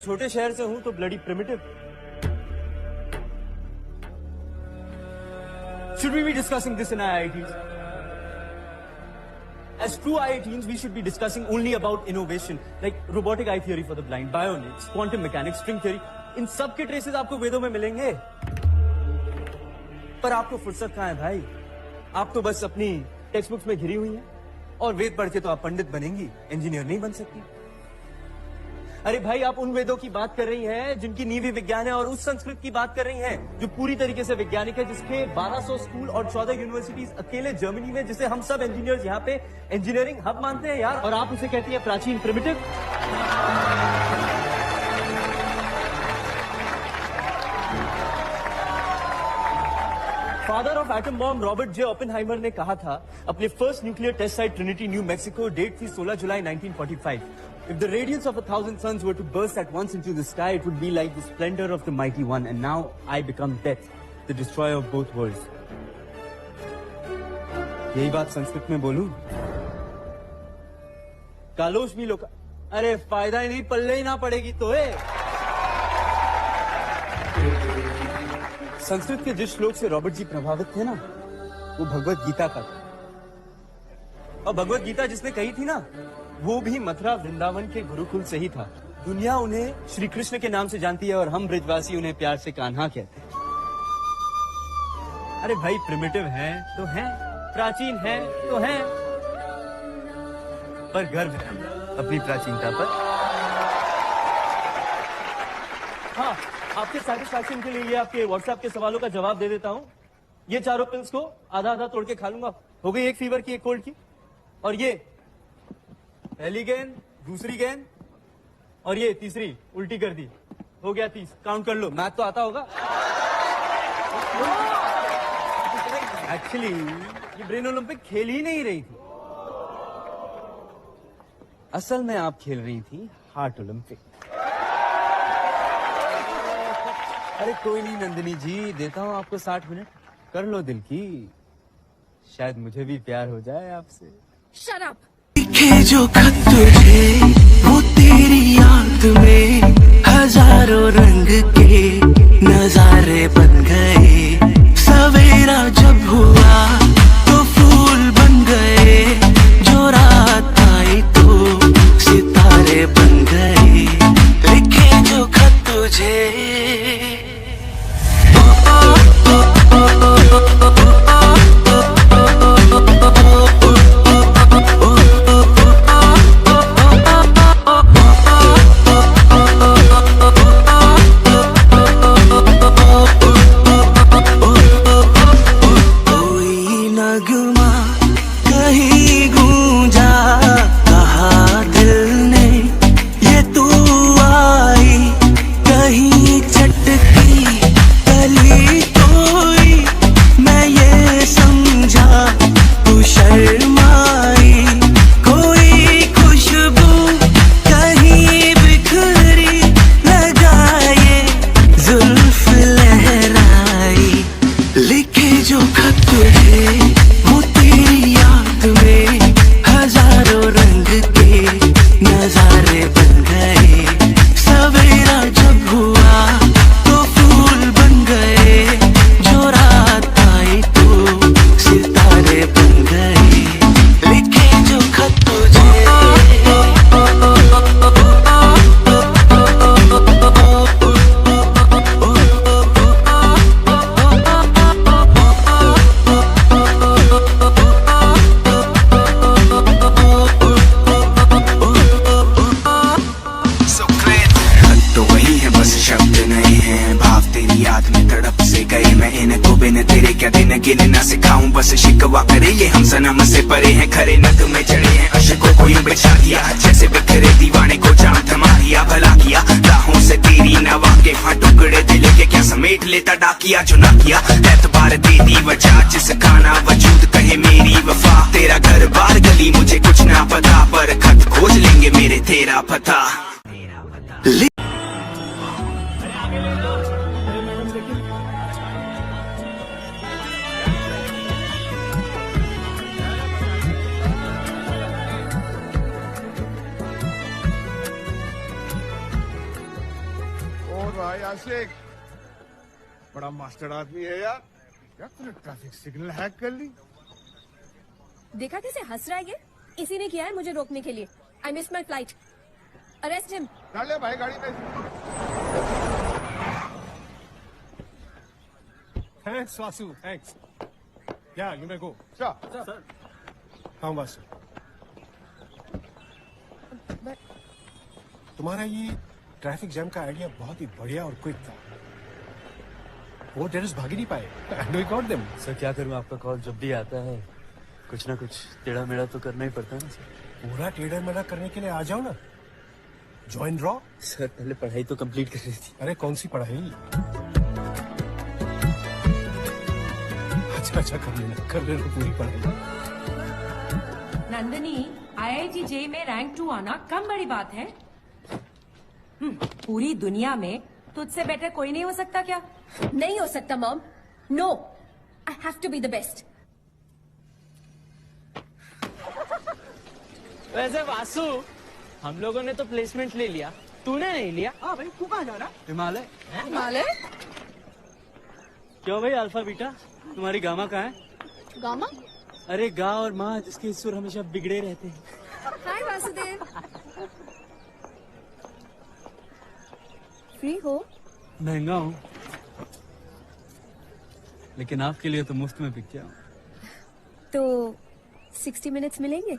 छोटे शहर से हूं तो bloody primitive. Should we be discussing this in IITs? As true IITs, we should be discussing only about innovation, like robotic eye theory for the blind, bionics, quantum mechanics, string theory. इन सब के traces आपको वेदों में मिलेंगे, पर आपको फुर्सत कहाँ है भाई? आप तो बस अपनी टेक्स्ट बुक्स में घिरी हुई हैं, और वेद पढ़ के तो आप पंडित बनेंगी, इंजीनियर नहीं बन सकती। अरे भाई, आप उन वेदों की बात कर रही हैं जिनकी नींव ही विज्ञान है, और उस संस्कृत की बात कर रही हैं जो पूरी तरीके से वैज्ञानिक है, जिसके 1200 स्कूल और 14 यूनिवर्सिटीज अकेले जर्मनी में, जिसे हम सब इंजीनियर्स यहाँ पे इंजीनियरिंग हब मानते हैं यार, और आप उसे कहती है प्राचीन primitive. Father of atom bomb Robert J Oppenheimer ने कहा था अपने first nuclear test site Trinity New Mexico, date थी 16 जुलाई 1945। If the radiance of 1,000 suns were to burst at once into the sky, it would be like the splendor of the mighty one. And now I become death, the destroyer of both worlds. यही बात संस्कृत में बोलूं? कालोश भी लोग, अरे फायदा ही नहीं, पल्ले ही ना पड़ेगी तो है। संस्कृत के जिस श्लोक से रॉबर्ट जी प्रभावित थे ना, वो भगवत गीता का था। और भगवत गीता जिसने कही थी ना, वो भी मथुरा वृंदावन के गुरुकुल से ही था। दुनिया उन्हें श्री कृष्ण के नाम से जानती है, और हम ब्रजवासी उन्हें प्यार से कान्हा कहते हैं। अरे भाई, प्रिमिटिव हैं तो हैं, प्राचीन हैं तो हैं, पर गर्व है अपनी प्राचीनता पर। हाँ, आपके सेटिस्फैक्शन के लिए ये आपके व्हाट्सएप के सवालों का जवाब दे देता हूँ। ये चारों पिल्स को आधा आधा तोड़ के खा लूंगा। हो गई एक फीवर की, एक कोल्ड की, और ये पहली गेंद, दूसरी गेंद, और ये तीसरी उल्टी कर दी। हो गया 30। काउंट कर लो, मैथ तो आता होगा। एक्चुअली ये ब्रेन ओलंपिक खेल ही नहीं रही थी, असल में आप खेल रही थी हार्ट ओलंपिक। अरे कोई नहीं नंदिनी जी, देता हूं आपको 60 मिनट, कर लो दिल की, शायद मुझे भी प्यार हो जाए आपसे। Shut up! लिखे जो खत तुझे वो तेरी याद में हजारों रंग के नजारे बन गए। सवेरा जब हुआ तो फूल बन गए, जो रात आई तो सितारे बन गए। लिखे जो खत तुझे गिनना सिखाऊं, बस शिकवा करे ये हम सनम से परे हैं, खरे नक में चढ़े हैं अशकों को यूं बिछा दिया, जैसे बिखरे दीवाने को जान थमा दिया। भला किया राहों से तेरी नवा के, हाँ टुकड़े दिल के क्या समेट लेता डाकिया, जो ना किया एतबार दे दी वजह, जिस खाना वजूद कहे मेरी वफा। तेरा घर बार गली मुझे कुछ ना पता, पर खत खोज लेंगे मेरे तेरा पता। और भाई आशिक बड़ा मास्टर आदमी है यार। क्या तूने ट्रैफिक सिग्नल हैक कर ली? देखा कैसे हंस रहा है ये? इसी ने किया है मुझे रोकने के लिए। I miss my flight. Arrest him. डाल ले भाई गाड़ी में। Thanks, Vasu. Thanks. Yeah, you may go. अच्छा हाँ वासु, तुम्हारा ये ट्रैफिक जैम का आइडिया बहुत ही बढ़िया और क्विक था। वो टेररिस्ट भाग ही नहीं पाए। And we got them. Sir क्या करूं, आपका कॉल जब भी आता है कुछ ना कुछ टेढ़ा मेढ़ा तो करना ही पड़ता है ना सर। पूरा टेढ़ा मेढ़ा करने के लिए आ जाओ ना। Join raw. सर पहले पढ़ाई तो कंप्लीट कर रही थी। अरे कौन सी पढ़ाई? अच्छा कर लेना पूरी पढ़ाई। नंदनी, IIT JEE में रैंक 2 आना कम बड़ी बात है। पूरी दुनिया में तुझसे बेटर कोई नहीं हो सकता क्या? नहीं हो सकता mom. No, I have to be the best. वैसे वासु, हम लोगों ने तो प्लेसमेंट ले लिया, तूने नहीं लिया। हाँ भाई, तू कहाँ जा रहा? हिमालय। हिमालय? क्यों भाई अल्फा बीटा, तुम्हारी गामा कहाँ है? गामा? अरे गा और माँ जिसके सुर हमेशा बिगड़े रहते हैं। हाय वासुदेव। फ्री हो? महंगा हूँ, लेकिन आपके लिए तो मुफ्त में बिक गया हूँ। तो 60 मिनट्स मिलेंगे?